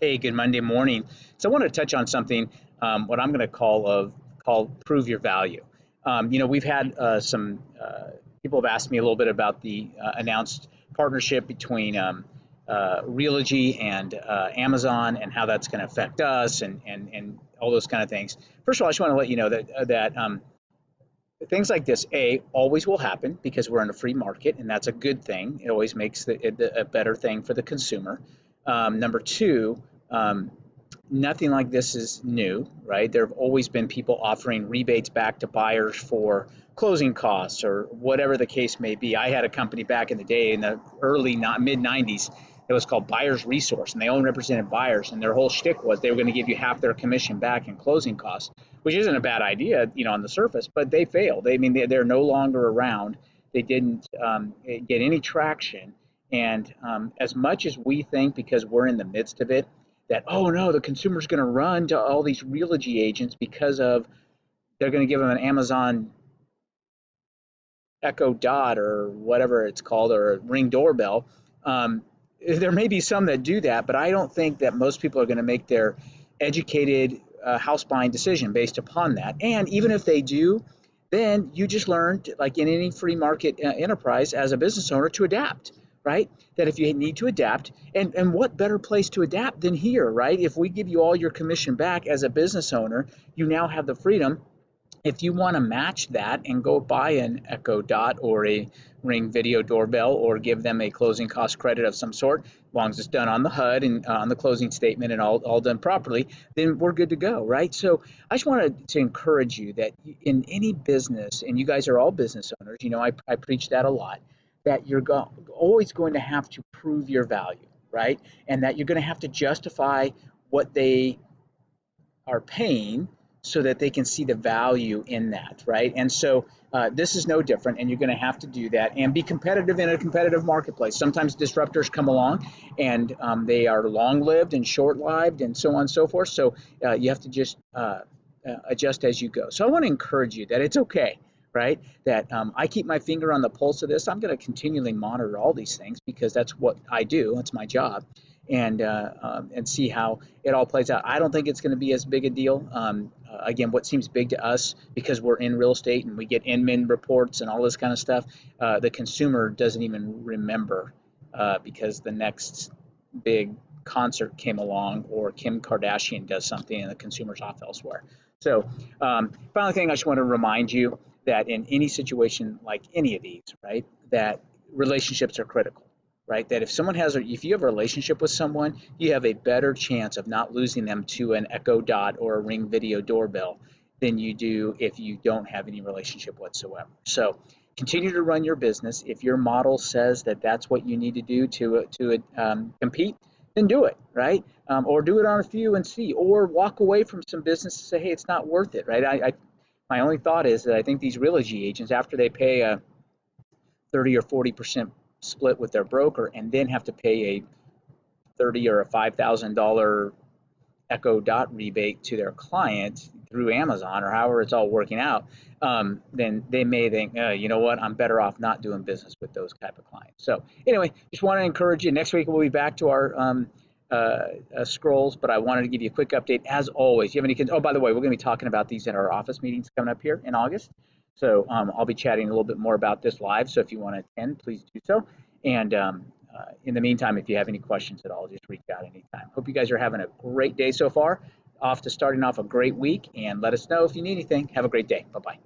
Hey, good Monday morning. So I want to touch on something, what I'm going to call prove your value. We've had some people have asked me a little bit about the announced partnership between Realty and Amazon and how that's going to affect us and all those kind of things. First of all, I just want to let you know that things like this, always will happen because we're in a free market, and that's a good thing. It always makes it a better thing for the consumer. Number two, um, nothing like this is new, right? There have always been people offering rebates back to buyers for closing costs or whatever the case may be. I had a company back in the day in the early, not mid 90s. It was called Buyers Resource, and they only represented buyers. And their whole shtick was they were going to give you half their commission back in closing costs, which isn't a bad idea, on the surface. But they failed. They're no longer around. They didn't get any traction. And as much as we think, because we're in the midst of it, that, oh no, the consumer's going to run to all these Realty agents because of they're going to give them an Amazon Echo Dot or whatever it's called, or a Ring doorbell. There may be some that do that, but I don't think that most people are going to make their educated house buying decision based upon that. And even if they do, then you just learned, like in any free market enterprise as a business owner, to adapt, right? That if you need to adapt, and what better place to adapt than here, right? If we give you all your commission back as a business owner, you now have the freedom. If you want to match that and go buy an Echo Dot or a Ring video doorbell, or give them a closing cost credit of some sort, as long as it's done on the HUD and on the closing statement and all done properly, then we're good to go, right? So I just wanted to encourage you that in any business, and you guys are all business owners, I preach that a lot, that you're always going to have to prove your value, right? And that you're going to have to justify what they are paying so that they can see the value in that, right? And so this is no different, and you're going to have to do that and be competitive in a competitive marketplace. Sometimes disruptors come along, and they are long-lived and short-lived and so on and so forth. So you have to just adjust as you go. So I want to encourage you that it's okay, right? That I keep my finger on the pulse of this. I'm going to continually monitor all these things because that's what I do. That's my job. And see how it all plays out. I don't think it's going to be as big a deal. Again, what seems big to us, because we're in real estate and we get admin reports and all this kind of stuff, the consumer doesn't even remember because the next big concert came along, or Kim Kardashian does something and the consumer's off elsewhere. So final thing, I just want to remind you that in any situation like any of these, right, that relationships are critical, right? That if you have a relationship with someone, you have a better chance of not losing them to an Echo Dot or a Ring video doorbell than you do if you don't have any relationship whatsoever. So continue to run your business. If your model says that that's what you need to do to compete, then do it, right? Or do it on a few and see, or walk away from some business and say, hey, it's not worth it, right? My only thought is that I think these Realty agents, after they pay a 30 or 40% split with their broker and then have to pay a $30 or a $5,000 Echo Dot rebate to their client through Amazon or however it's all working out, then they may think, you know what, I'm better off not doing business with those type of clients. So anyway, just want to encourage you. Next week we'll be back to our scrolls, but I wanted to give you a quick update. As always, you have any? Oh, by the way, we're going to be talking about these in our office meetings coming up here in August. So I'll be chatting a little bit more about this live. So if you want to attend, please do so. And in the meantime, if you have any questions at all, just reach out anytime. Hope you guys are having a great day so far. Starting off a great week, and let us know if you need anything. Have a great day. Bye-bye.